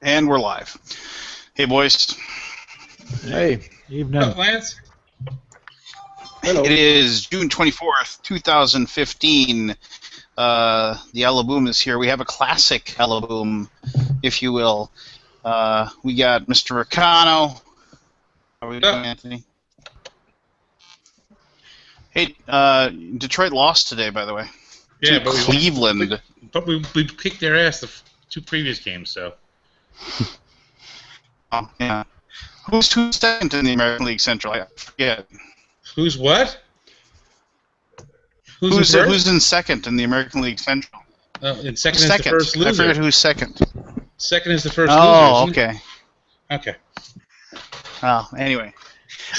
And we're live. Hey, boys. Hey, evening. What's up, Lance? Hello. It is June 24th, 2015. The Alaboom is here. We have a classic Alaboom, if you will. We got Mr. Ricano. How are we doing, Anthony? Hey, Detroit lost today, by the way. Yeah, to Cleveland. But we kicked their ass the two previous games, so. Oh, yeah. Who's second in the American League Central? I forget. Who's what? Who's in second in the American League Central? And second is the first loser. I forget who's second. Second is the first loser. Oh, okay. Okay. Well, anyway.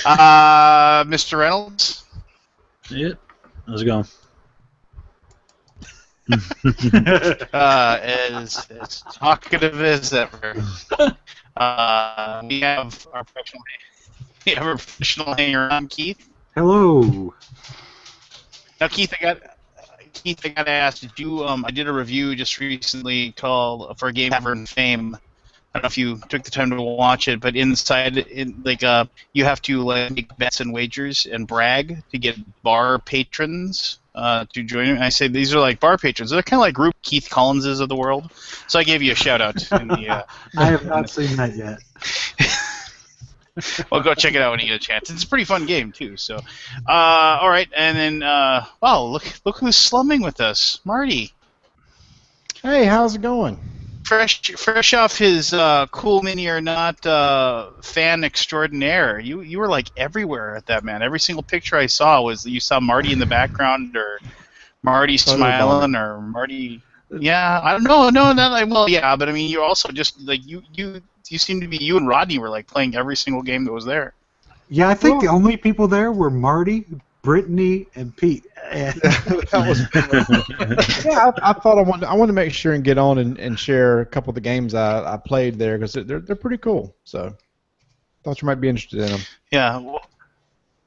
Mr. Reynolds? Yep. How's it going? As talkative as ever. We have our professional hanger on, Keith. Hello. Now, Keith, I got to ask. Did you? I did a review just recently called for a game Tavern Fame. I don't know if you took the time to watch it, but inside, you have to make bets and wagers and brag to get bar patrons to join you. And I say these are like bar patrons. They're kind of like group Keith Collinses of the world. So I gave you a shout out. In the, I have not seen that yet. Well, go check it out when you get a chance. It's a pretty fun game too. So, all right, and then wow, look who's slumming with us, Marty. Hey, how's it going? Fresh off his Cool Mini or Not fan extraordinaire. You were like everywhere at that, man. Every single picture I saw was you saw Marty in the background or Marty smiling or Marty. Yeah, I don't know. No, well, yeah, but I mean, you're also just like you seem to be you and Rodney were like playing every single game that was there. Yeah, I think the only people there were Marty, Brittany, and Pete. And that was yeah, I thought I wanted to make sure and get on and share a couple of the games I played there because they're pretty cool. So thought you might be interested in them. Yeah, well,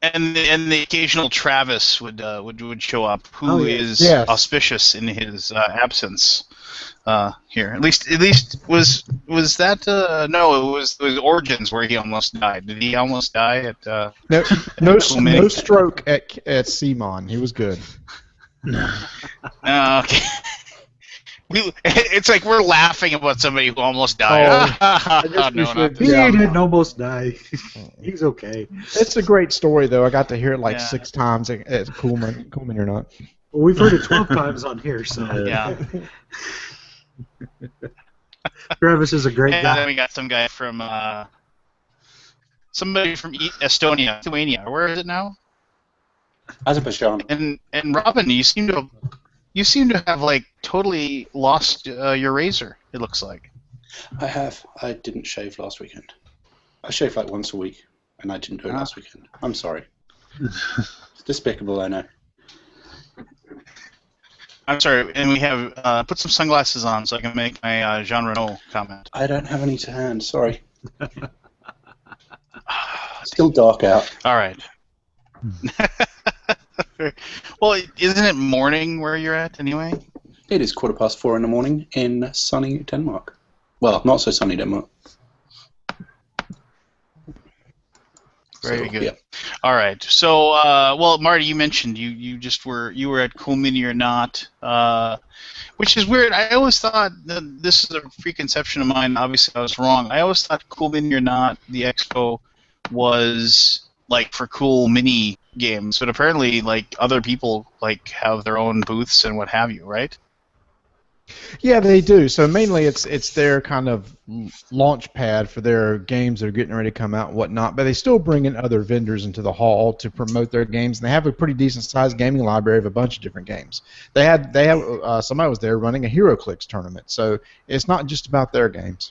and the occasional Travis would show up, who is auspicious in his absence here. At least was that no? It was Origins where he almost died. Did he almost die at? No stroke at Simon. He was good. Okay. It's like we're laughing about somebody who almost died. He didn't almost die. He's okay. It's a great story, though. I got to hear it like 6 times at Cool Mini or Not. Well, we've heard it 12 times on here, so. Yeah. Travis is a great guy. And then we got somebody from Estonia, Lithuania. Where is it now? Azerbaijan. And Robin, you seem to have like totally lost your razor. It looks like. I have. I didn't shave last weekend. I shave like once a week, and I didn't do it last weekend. I'm sorry. It's despicable, I know. I'm sorry, and we have put some sunglasses on so I can make my Jean Reno comment. I don't have any to hand. Sorry. Still dark out. All right. Well, isn't it morning where you're at anyway? It is 4:15 in the morning in sunny Denmark. Well, not so sunny Denmark. Very good. Yeah. All right. So, well, Marty, you mentioned you were at Cool Mini or Not, which is weird. I always thought this is a preconception of mine. Obviously, I was wrong. I always thought Cool Mini or Not, the expo, was like for cool mini games, but apparently, like other people like have their own booths and what have you, right? Yeah, they do. So mainly it's their kind of launch pad for their games that are getting ready to come out and whatnot, but they still bring in other vendors into the hall to promote their games, and they have a pretty decent-sized gaming library of a bunch of different games. They have somebody was there running a HeroClix tournament, so it's not just about their games.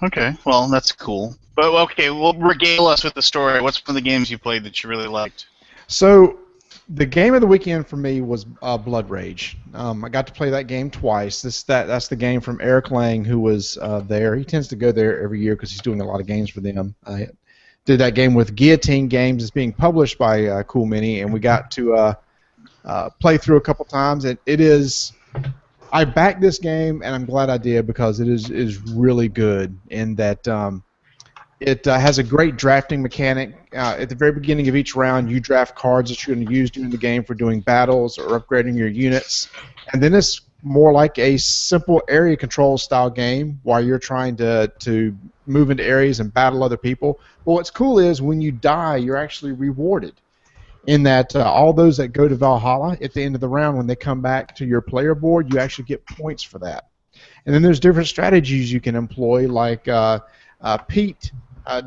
Okay, well, that's cool. But, okay, well, regale us with the story. What's one of the games you played that you really liked? So, the game of the weekend for me was Blood Rage. I got to play that game twice. That's the game from Eric Lang, who was there. He tends to go there every year because he's doing a lot of games for them. I did that game with Guillotine Games. It's being published by Cool Mini, and we got to play through a couple times. It is I backed this game, and I'm glad I did because it is really good in that it has a great drafting mechanic. At the very beginning of each round, you draft cards that you're going to use during the game for doing battles or upgrading your units. And then it's more like a simple area control style game while you're trying to move into areas and battle other people. But what's cool is when you die, you're actually rewarded. In that all those that go to Valhalla at the end of the round, when they come back to your player board, you actually get points for that. And then there's different strategies you can employ, like Pete,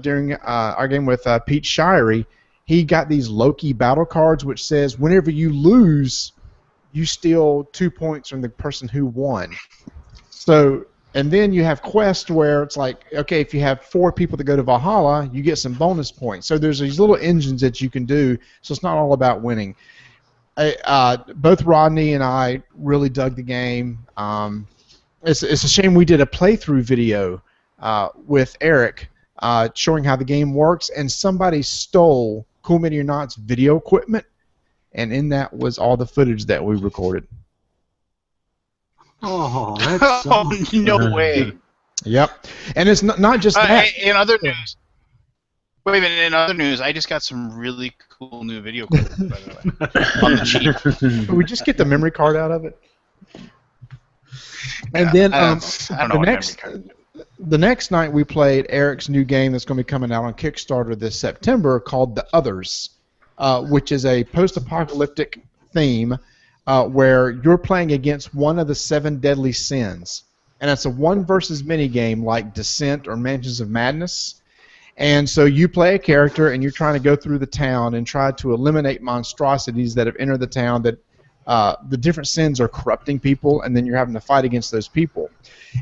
during our game with Pete Shirey, he got these Loki battle cards, which says whenever you lose, you steal 2 points from the person who won. So, and then you have quests where it's like, okay, if you have 4 people that go to Valhalla, you get some bonus points. So there's these little engines that you can do, so it's not all about winning. Both Rodney and I really dug the game. It's a shame we did a playthrough video with Eric showing how the game works, and somebody stole Cool Mini or Not's video equipment, and in that was all the footage that we recorded. Oh, that's Oh, no way. Yep. And it's not just that. In other news, wait a minute. In other news, I just got some really cool new video equipment, by the way, on the cheap. Can we just get the memory card out of it? And then I don't know what memory card. the next night we played Eric's new game that's going to be coming out on Kickstarter this September called The Others, which is a post-apocalyptic theme where you're playing against one of the 7 deadly sins. And it's a one versus many game like Descent or Mansions of Madness. And so you play a character and you're trying to go through the town and try to eliminate monstrosities that have entered the town that the different sins are corrupting people, and then you're having to fight against those people.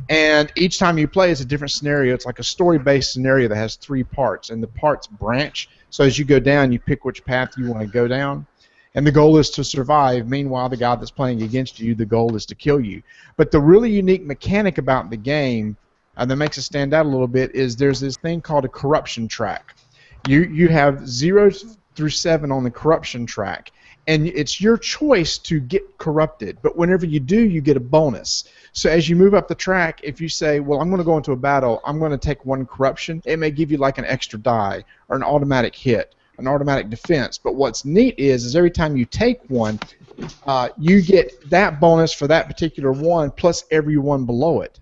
And each time you play, it's a different scenario. It's like a story-based scenario that has 3 parts, and the parts branch. So as you go down, you pick which path you want to go down. And the goal is to survive. Meanwhile, the guy that's playing against you, the goal is to kill you. But the really unique mechanic about the game that makes it stand out a little bit is there's this thing called a corruption track. You have 0 through 7 on the corruption track. And it's your choice to get corrupted, but whenever you do, you get a bonus. So as you move up the track, if you say, well, I'm going to go into a battle, I'm going to take 1 corruption, it may give you like an extra die or an automatic hit, an automatic defense. But what's neat is every time you take 1, you get that bonus for that particular one plus every one below it.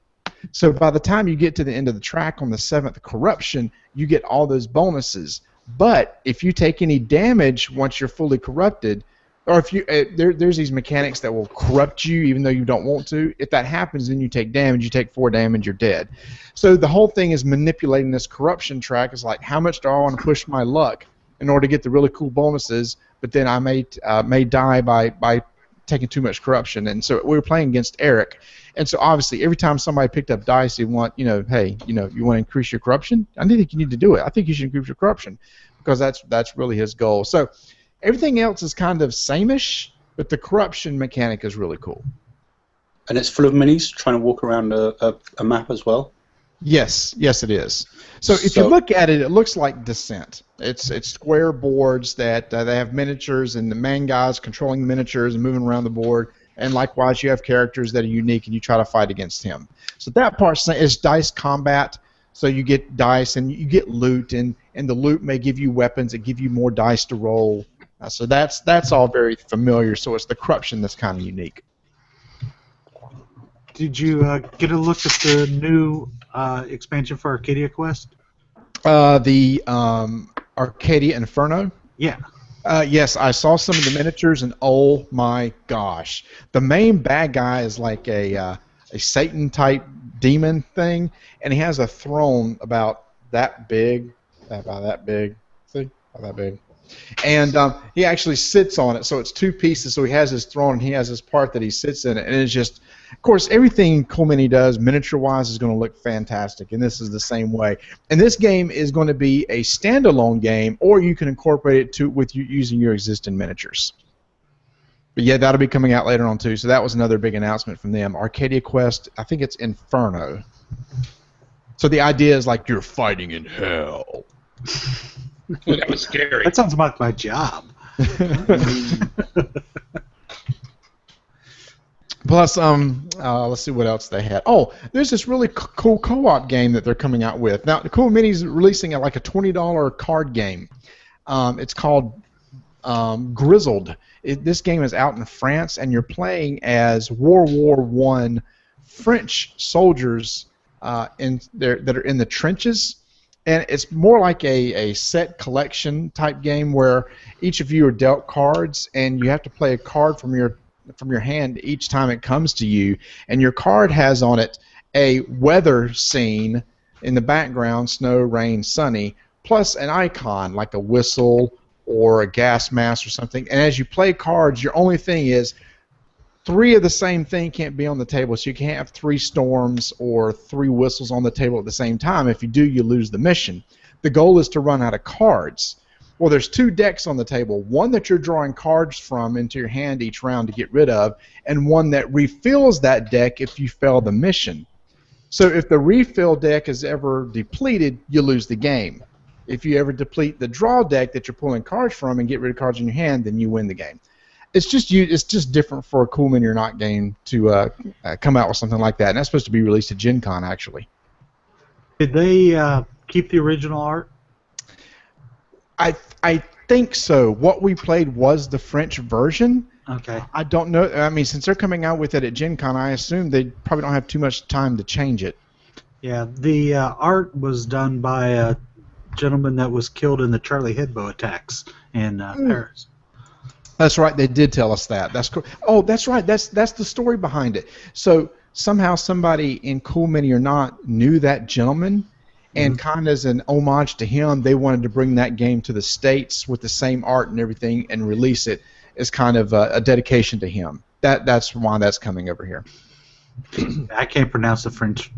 So by the time you get to the end of the track on the 7th corruption, you get all those bonuses. But if you take any damage once you're fully corrupted, or if you there's these mechanics that will corrupt you even though you don't want to. If that happens, then you take damage. You take 4 damage, you're dead. So the whole thing is manipulating this corruption track. It's like, how much do I want to push my luck in order to get the really cool bonuses? But then I may die by taking too much corruption. And so we were playing against Eric. And so obviously every time somebody picked up dice, they want, hey, you want to increase your corruption? I think you need to do it. I think you should increase your corruption because that's really his goal. So everything else is kind of same-ish, but the corruption mechanic is really cool. And it's full of minis trying to walk around a map as well? Yes, it is. So if you look at it, it looks like Descent. It's square boards that they have miniatures, and the main guy's controlling the miniatures and moving around the board. And likewise, you have characters that are unique, and you try to fight against him. So that part is dice combat. So you get dice, and you get loot, and the loot may give you weapons. It give you more dice to roll. So that's all very familiar. So it's the corruption that's kind of unique. Did you get a look at the new expansion for Arcadia Quest? The Arcadia Inferno? Yeah. Yes, I saw some of the miniatures, and oh my gosh. The main bad guy is like a Satan-type demon thing, and he has a throne about that big. About that big. See? About that big. And he actually sits on it, so it's 2 pieces. So he has his throne, and he has his part that he sits in it, and it's just, of course, everything Cool Mini does, miniature-wise, is going to look fantastic, and this is the same way. And this game is going to be a standalone game, or you can incorporate it with using your existing miniatures. But yeah, that'll be coming out later on too. So that was another big announcement from them. Arcadia Quest, I think it's Inferno. So the idea is like you're fighting in hell. That was scary. That sounds like my job. Plus, let's see what else they had. Oh, there's this really cool co-op game that they're coming out with. Now, the Cool Mini's releasing like a $20 card game. It's called Grizzled. This game is out in France, and you're playing as World War I French soldiers that are in the trenches. And it's more like a set collection type game where each of you are dealt cards, and you have to play a card from your hand each time it comes to you, and your card has on it a weather scene in the background, snow, rain, sunny, plus an icon like a whistle or a gas mask or something. And as you play cards, your only thing is 3 of the same thing can't be on the table, so you can't have 3 storms or 3 whistles on the table at the same time. If you do, you lose the mission. The goal is to run out of cards. Well, there's 2 decks on the table, one that you're drawing cards from into your hand each round to get rid of, and one that refills that deck if you fail the mission. So if the refill deck is ever depleted, you lose the game. If you ever deplete the draw deck that you're pulling cards from and get rid of cards in your hand, then you win the game. It's just different for a Cool Mini or Not game to come out with something like that, and that's supposed to be released at Gen Con, actually. Did they keep the original art? I think so. What we played was the French version. Okay. I don't know. I mean, since they're coming out with it at Gen Con, I assume they probably don't have too much time to change it. Yeah, the art was done by a gentleman that was killed in the Charlie Hebdo attacks in Paris. That's right. They did tell us that. That's cool. Oh, that's right. That's the story behind it. So somehow somebody in Cool Mini or Not knew that gentleman, and kind of as an homage to him, they wanted to bring that game to the States with the same art and everything and release it as kind of a dedication to him. That's why that's coming over here. I can't pronounce the French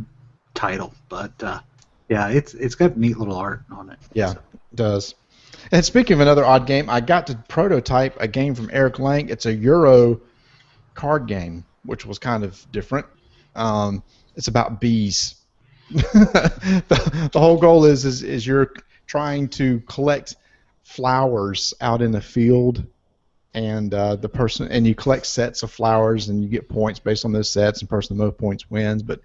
title, but yeah, it's got neat little art on it. Yeah, it does. And speaking of another odd game, I got to prototype a game from Eric Lang. It's a Euro card game, which was kind of different. It's about bees. the whole goal is you're trying to collect flowers out in the field, and you collect sets of flowers, and you get points based on those sets, and the person with the most points wins. But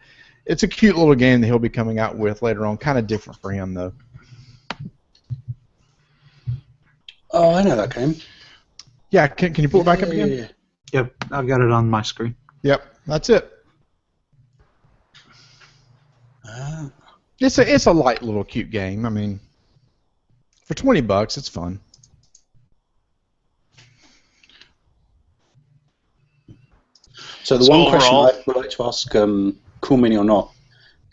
it's a cute little game that he'll be coming out with later on. Kind of different for him, though. Oh, I know that game. Yeah, can you pull it back up again? Yeah. Yep, I've got it on my screen. Yep, that's it. It's a light little cute game. I mean, for $20, it's fun. So the one question I would like to ask Cool Mini or Not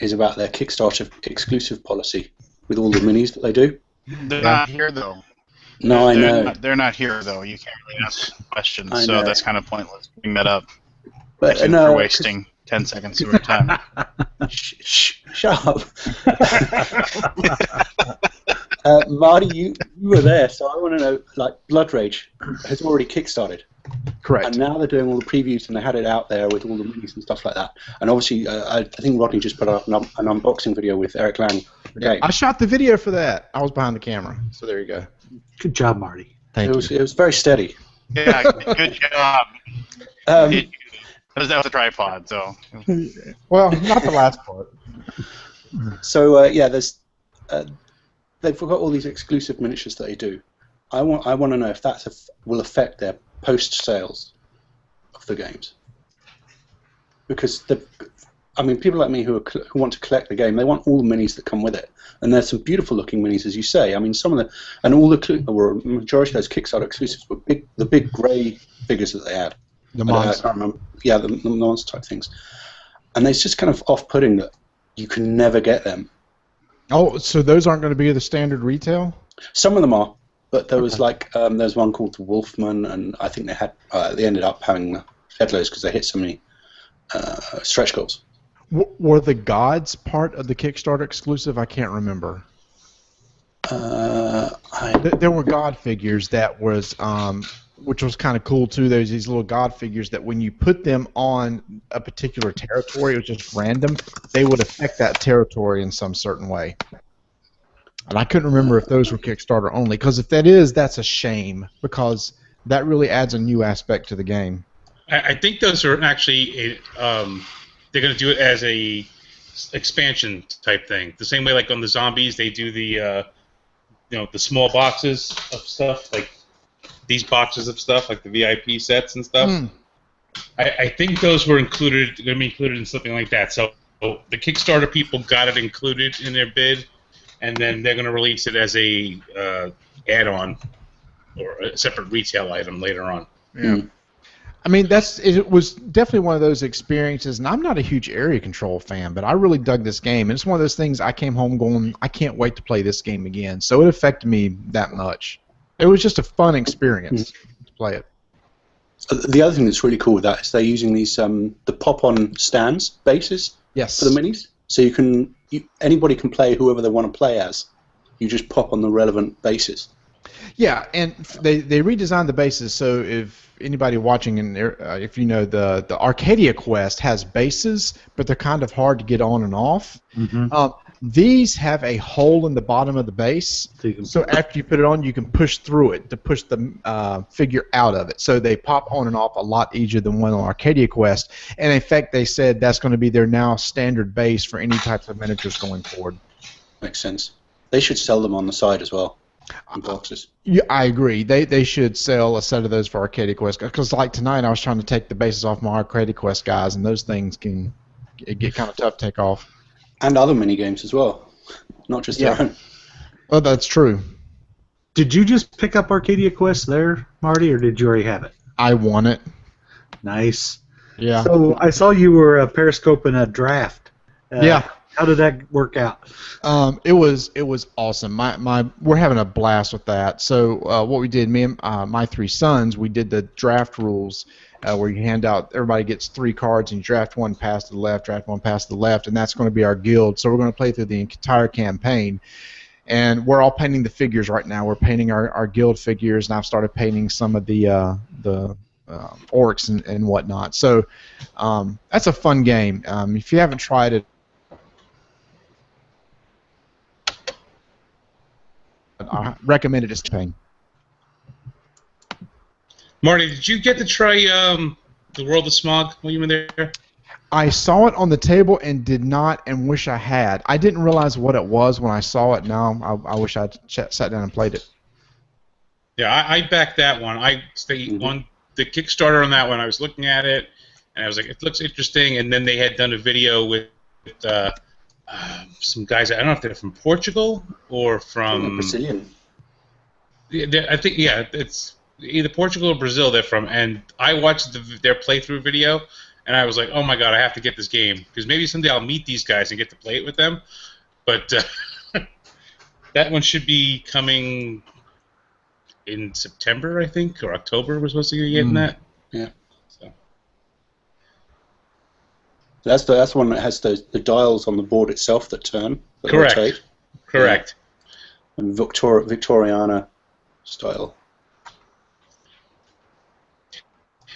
is about their Kickstarter exclusive policy with all the minis that they do. They're not here, though. No, I know. They're not here, though. You can't really ask questions, I so know. that's kind of pointless. Bring that up. But Thank you no, for wasting 10 seconds of your time. Shut up. Marty, you were there, so I want to know, like, Blood Rage has already kickstarted. Correct. And now they're doing all the previews, and they had it out there with all the minis and stuff like that. And obviously, I think Rodney just put up an unboxing video with Eric Lang. Okay. I shot the video for that. I was behind the camera, so there you go. Good job, Marty. Thank you. It was very steady. Yeah, good job. That was a tripod, so. Well, not the last part. So yeah, they've got all these exclusive miniatures that they do. I want to know if that will affect their post sales of the games, because people like me who want to collect the game, they want all the minis that come with it, and there's some beautiful looking minis, as you say. I mean, majority of those Kickstarter exclusives were the big grey figures that they had. The I monster. can't remember. Yeah, the monster type things, and it's just kind of off-putting that you can never get them. Oh, so those aren't going to be the standard retail? Some of them are, but there was there's one called the Wolfman, and I think they ended up having headloads because they hit so many stretch goals. Were the gods part of the Kickstarter exclusive? I can't remember. There were god figures that was, which was kind of cool too. There's these little god figures that when you put them on a particular territory, it was just random, they would affect that territory in some certain way. And I couldn't remember if those were Kickstarter only, because if that is, that's a shame, because that really adds a new aspect to the game. I think those are actually they're going to do it as a expansion type thing. The same way, like on the zombies, they do the the small boxes of stuff, like these boxes of stuff, like the VIP sets and stuff. Mm. I think those were going to be included in something like that. So the Kickstarter people got it included in their bid, and then they're going to release it as a add-on or a separate retail item later on. Yeah. Mm. I mean, it was definitely one of those experiences, and I'm not a huge area control fan, but I really dug this game, and it's one of those things I came home going, I can't wait to play this game again. So it affected me that much. It was just a fun experience to play it. The other thing that's really cool with that is they're using these the pop-on stands bases for the minis, so anybody can play whoever they want to play as. You just pop on the relevant bases. Yeah, and they redesigned the bases, so if anybody watching, and if you know, the Arcadia Quest has bases, but they're kind of hard to get on and off. Mm-hmm. These have a hole in the bottom of the base, so after you put it on, you can push through it to push the figure out of it. So they pop on and off a lot easier than one on Arcadia Quest. And in fact, they said that's going to be their now standard base for any types of miniatures going forward. Makes sense. They should sell them on the side as well. Boxes. Yeah, I agree. They should sell a set of those for Arcadia Quest, because like tonight I was trying to take the bases off my Arcadia Quest guys, and those things can get kind of tough to take off. And other mini games as well, not just their own. Well, that's true. Did you just pick up Arcadia Quest there, Marty, or did you already have it? I won it. Nice. Yeah. So I saw you were periscoping a draft. Yeah. How did that work out? It was awesome. We're having a blast with that. So what we did, me and my three sons, we did the draft rules where you hand out, everybody gets 3 cards and you draft one pass to the left, draft one pass to the left, and that's going to be our guild. So we're going to play through the entire campaign, and we're all painting the figures right now. We're painting our guild figures, and I've started painting some of the orcs and whatnot. So that's a fun game. If you haven't tried it, I recommend it as Spain. Marty, did you get to try the World of Smog when you were there? I saw it on the table and did not, and wish I had. I didn't realize what it was when I saw it. Now I wish I'd sat down and played it. Yeah, I backed that one. On the Kickstarter on that one, I was looking at it, and I was like, it looks interesting. And then they had done a video with some guys. I don't know if they're from Portugal or from Brazilian. I think it's either Portugal or Brazil they're from. And I watched their playthrough video, and I was like, oh my god, I have to get this game, because maybe someday I'll meet these guys and get to play it with them. But that one should be coming in September, I think, or October. We're supposed to be getting that. Yeah. That's the one that has the dials on the board itself that turn. That Correct. Rotate. Correct. Yeah. And Victoriana style.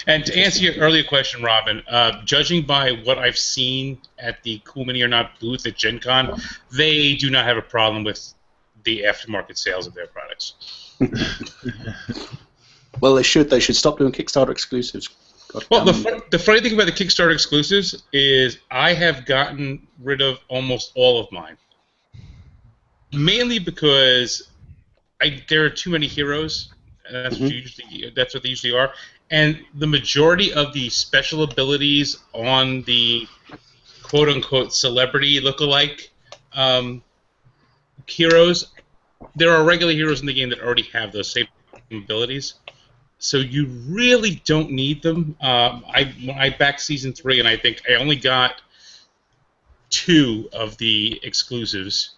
And to answer your earlier question, Robin, judging by what I've seen at the Cool Mini or Not booth at Gen Con, they do not have a problem with the aftermarket sales of their products. Well, they should. They should stop doing Kickstarter exclusives. Well, the funny thing about the Kickstarter exclusives is I have gotten rid of almost all of mine. Mainly because there are too many heroes. And that's what they usually are. And the majority of the special abilities on the quote-unquote celebrity look-alike heroes, there are regular heroes in the game that already have those same abilities. So you really don't need them. When I backed Season 3, and I think I only got 2 of the exclusives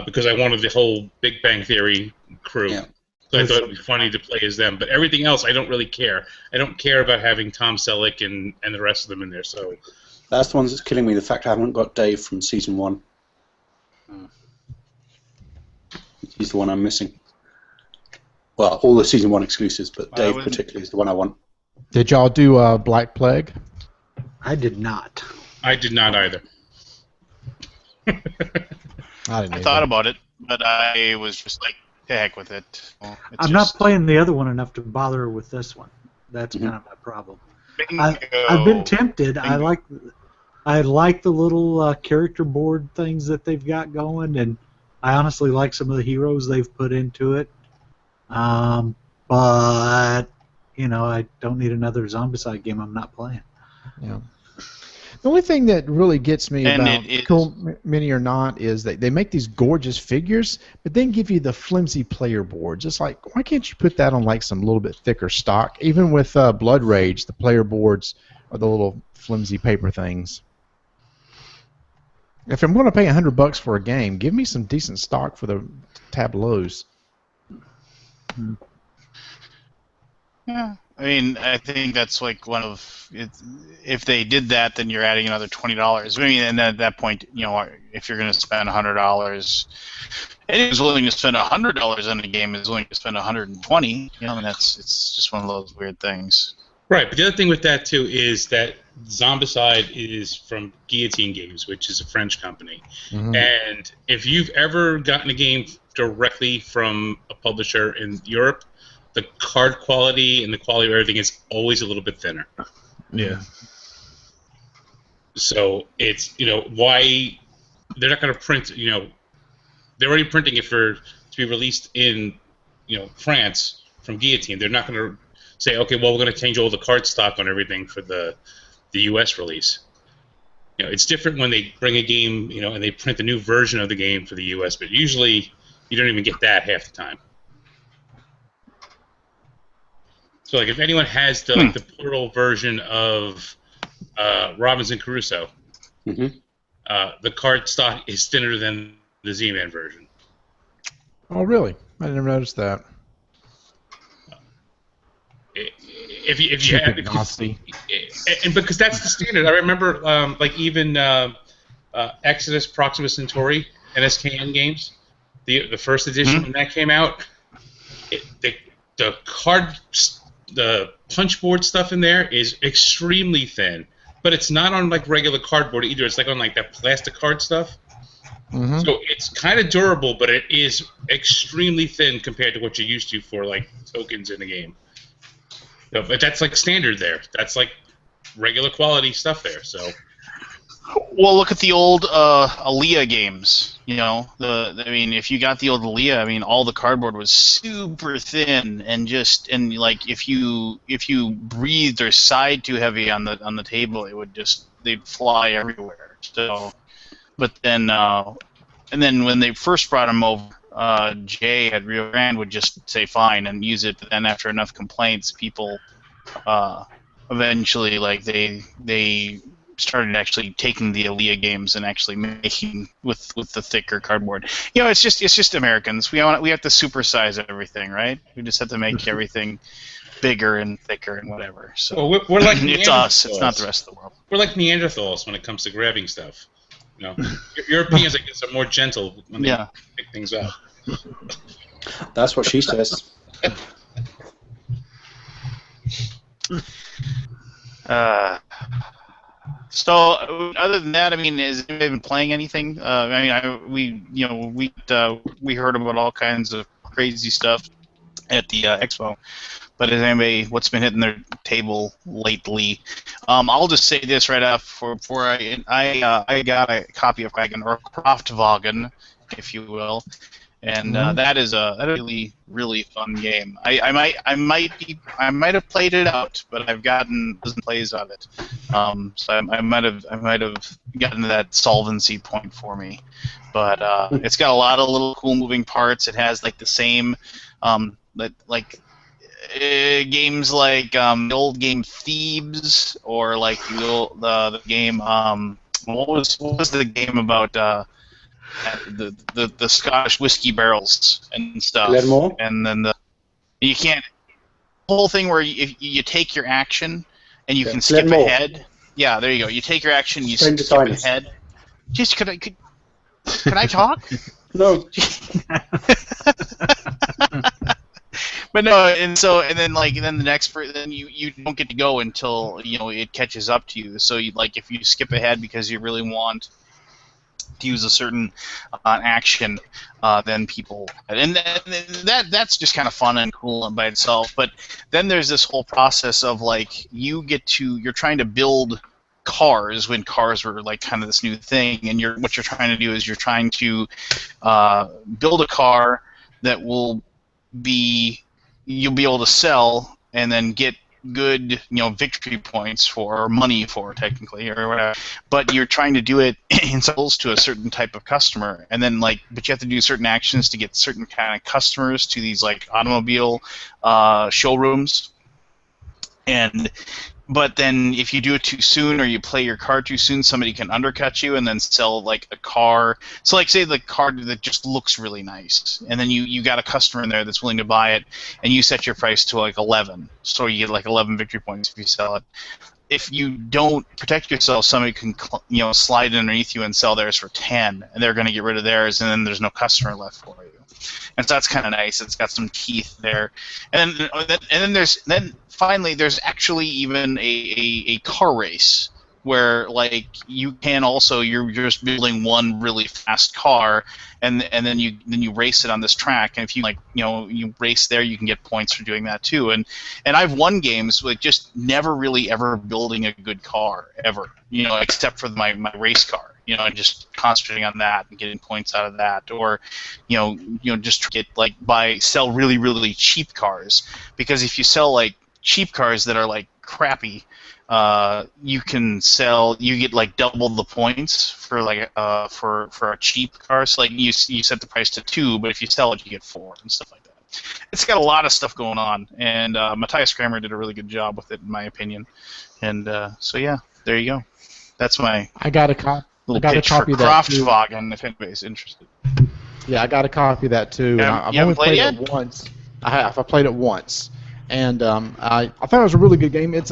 because I wanted the whole Big Bang Theory crew. Yeah. So I thought it would be funny to play as them. But everything else, I don't really care. I don't care about having Tom Selleck and the rest of them in there. So that's the one that's killing me, the fact I haven't got Dave from Season 1. He's the one I'm missing. Well, all the Season 1 exclusives, but Dave particularly is the one I want. Did y'all do Black Plague? I did not. I did not either. I thought about it, but I was just like, the heck with it. I'm not playing the other one enough to bother with this one. That's kind of my problem. I've been tempted. I like the little character board things that they've got going, and I honestly like some of the heroes they've put into it. But I don't need another Zombicide game I'm not playing. Yeah. The only thing that really gets me And about it is- Cool Mini or Not is that they make these gorgeous figures, but then give you the flimsy player boards. It's like, why can't you put that on like some little bit thicker stock? Even with Blood Rage, the player boards are the little flimsy paper things. If I'm going to pay $100 for a game, give me some decent stock for the tableaus. Yeah, I mean, I think that's like one of if they did that, then you're adding another $20. I mean, and then at that point, if you're going to spend $100, anyone who's willing to spend $100 on a game is willing to spend $120. And it's just one of those weird things. Right, but the other thing with that too is that Zombicide is from Guillotine Games, which is a French company. Mm-hmm. And if you've ever gotten a game directly from a publisher in Europe, the card quality and the quality of everything is always a little bit thinner. Yeah. So it's, why they're not going to print, they're already printing it to be released in, France from Guillotine. They're not going to say, okay, well, we're going to change all the card stock on everything for the U.S. release. It's different when they bring a game, and they print a new version of the game for the U.S., but usually you don't even get that half the time. So, like, if anyone has the plural version of Robinson Crusoe, the card stock is thinner than the Z-Man version. Oh, really? I never noticed that. If you have, and because that's the standard. I remember, even Exodus, Proxima Centauri, and SKN games, the first edition when that came out, the punch board stuff in there is extremely thin, but it's not on like regular cardboard either. It's like on like that plastic card stuff. Mm-hmm. So it's kind of durable, but it is extremely thin compared to what you're used to for like tokens in a game. So, but that's like standard there. That's like regular quality stuff there. So. Well, look at the old Aaliyah games. If you got the old Aaliyah, all the cardboard was super thin, and like if you breathed or sighed too heavy on the table, they'd fly everywhere. So, but then and then when they first brought them over, Jay at Rio Grande would just say fine and use it. But then after enough complaints, people eventually they started actually taking the Aaliyah games and actually making with the thicker cardboard. It's just Americans. We have to supersize everything, right? We just have to make everything bigger and thicker and whatever. So we're like it's us. It's not the rest of the world. We're like Neanderthals when it comes to grabbing stuff. Europeans, I guess, are more gentle when they pick things up. That's what she says. So other than that, has anybody been playing anything? We heard about all kinds of crazy stuff at the expo, but what's been hitting their table lately? I'll just say this right off before I got a copy of Vagan, or Vagan, if you will. And that is a really, really fun game. I might have played it out, but I've gotten dozen plays of it. So I might have gotten to that solvency point for me. But it's got a lot of little cool moving parts. It has like the same games like the old game Thebes, or like the game what was the game about the Scottish whiskey barrels and stuff. Glenmore? And then you can't the whole thing where you take your action and you can skip Glenmore. ahead. Yeah, there you go. You take your action, you skip ahead. Just can I talk? No. But no, and then the next then you don't get to go until it catches up to you. So if you skip ahead because you really want to use a certain action, then people, and that's just kind of fun and cool by itself. But then there's this whole process of like you're trying to build cars when cars were like kind of this new thing, and what you're trying to do is you're trying to build a car that you'll be able to sell and then get good, victory points for, or money for, technically, or whatever. But you're trying to do it in sales to a certain type of customer, and then but you have to do certain actions to get certain kind of customers to these like automobile showrooms. But then if you do it too soon or you play your card too soon, somebody can undercut you and then sell like a car. So like say the card that just looks really nice, and then you got a customer in there that's willing to buy it, and you set your price to like 11. So you get like 11 victory points if you sell it. If you don't protect yourself, somebody can slide underneath you and sell theirs for 10, and they're going to get rid of theirs, and then there's no customer left for you. And so that's kind of nice. It's got some teeth there, and then finally there's actually even a car race where like you're just building one really fast car, and then you race it on this track, and if you you race there, you can get points for doing that too. And I've won games with just never really ever building a good car ever, except for my race car. And just concentrating on that and getting points out of that, or just get sell really really cheap cars, because if you sell like cheap cars that are like crappy, you get like double the points for like for a cheap car. So like you set the price to 2, but if you sell it, you get 4 and stuff like that. It's got a lot of stuff going on, and Matthias Kramer did a really good job with it, in my opinion. And so yeah, there you go. That's my copy of that too. Vagan, if anybody's interested. Yeah, I got a copy of that too. I've only played it once. I have. I played it once, and I thought it was a really good game. It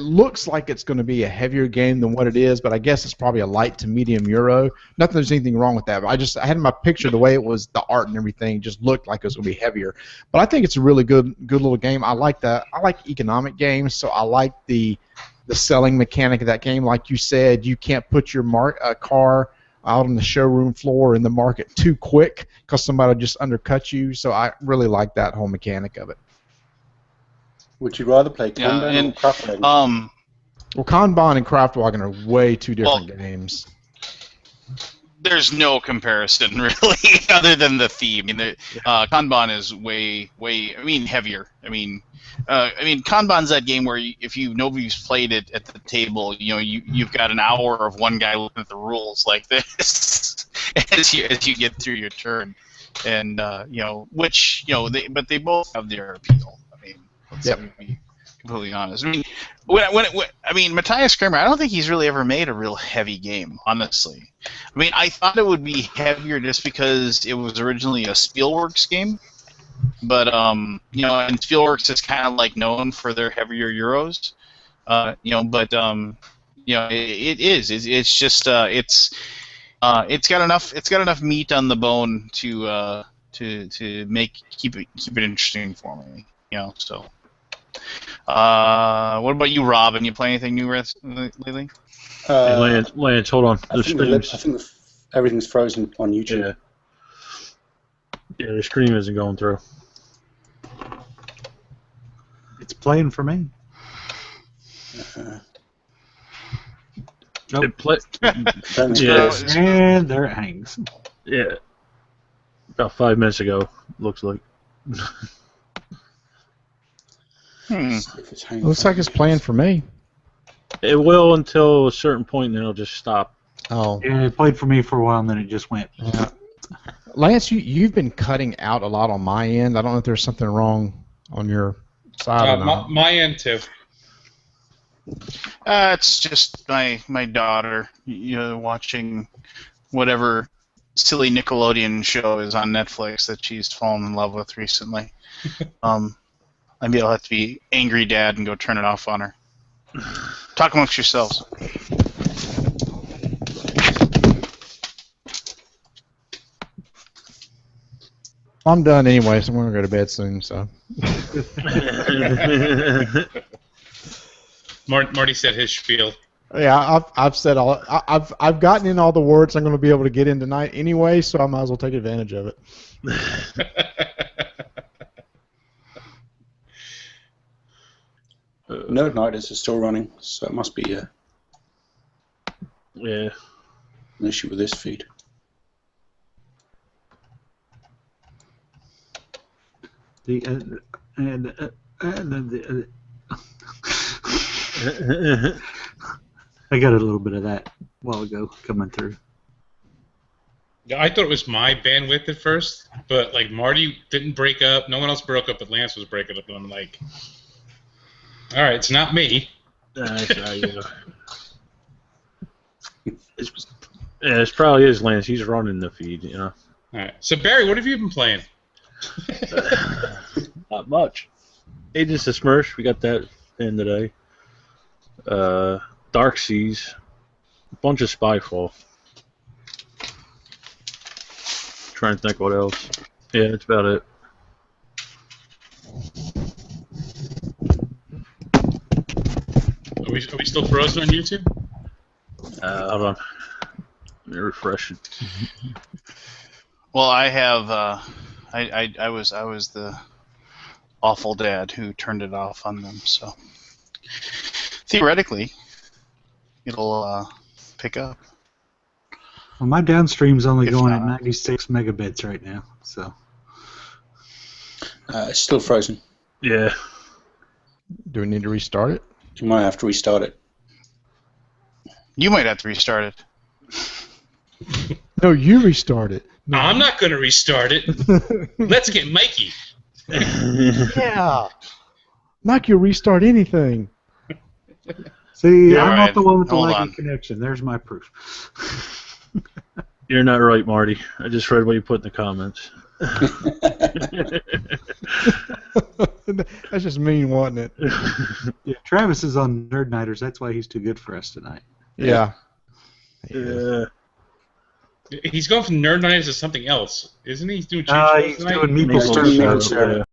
looks like it's going to be a heavier game than what it is, but I guess it's probably a light to medium Euro. Not that there's anything wrong with that, but I had my picture, the way it was, the art and everything just looked like it was going to be heavier. But I think it's a really good little game. I like that. I like economic games, so I like the selling mechanic of that game. Like you said, you can't put your car out on the showroom floor in the market too quick because somebody will just undercut you. So I really like that whole mechanic of it. Would you rather play Kanban or Kraftwagen? Well, Kanban and Kraftwagen are way two different games. There's no comparison, really, other than the theme. Kanban is way, heavier. Kanban's that game where if nobody's played it at the table, you've got an hour of one guy looking at the rules like this as you get through your turn, and but they both have their appeal. Let's be completely honest. Matthias Kramer, I don't think he's really ever made a real heavy game, honestly. I thought it would be heavier just because it was originally a Spielworks game. But and Spielworks is kind of like known for their heavier Euros, it is. It's just it's got enough meat on the bone to keep it interesting for me. So. What about you, Rob? Have you played anything new lately? Hey, Lance, hold on. I think everything's frozen on YouTube. Yeah, the stream isn't going through. It's playing for me. Nope. And there it hangs. Yeah. About 5 minutes ago, looks like. Looks like it's playing for me. It will until a certain point, and then it'll just stop. Oh. Yeah, it played for me for a while, and then it just went. Yeah. Lance, you've been cutting out a lot on my end. I don't know if there's something wrong on your side or not. My end too. It's just my daughter, watching whatever silly Nickelodeon show is on Netflix that she's fallen in love with recently. Maybe I'll have to be angry dad and go turn it off on her. Talk amongst yourselves. I'm done anyway, so I'm going to go to bed soon. So. Marty said his spiel. Yeah, I've said all. I've gotten in all the words I'm going to be able to get in tonight anyway, so I might as well take advantage of it. Nerd Nighters are still running, so it must be Yeah. an issue with this feed. I got a little bit of that a while ago coming through. Yeah, I thought it was my bandwidth at first, but like Marty didn't break up, no one else broke up, but Lance was breaking up, and I'm like, all right, it's not me. It probably is Lance. He's running the feed, you know. All right, so Barry, what have you been playing? Not much. Agents of Smirch, we got that in today. Dark Seas, a bunch of Spyfall. Trying to think what else. Yeah, that's about it. Are we still frozen on YouTube? Hold on. Let me refresh it. Well, I have. I was the awful dad who turned it off on them. So theoretically, it'll pick up. Well, my downstream's only If going at not- 96 megabits right now, so. It's still frozen. Yeah. Do we need to restart it? You might have to restart it. You might have to restart it. No, you restart it. No. I'm not going to restart it. Let's get Mikey. Yeah. Mike, you'll restart anything. See, Yeah, I'm all not right. the one with the Hold laggy on. connection. There's my proof. You're not right, Marty. I just read what you put in the comments. That's just mean, wasn't it? Yeah, Travis is on Nerd Nighters. That's why he's too good for us tonight. Yeah. He's going from Nerd Nighters to something else, isn't he? He's doing He's doing Meeple He's doing Show. Meeple Show. Yeah.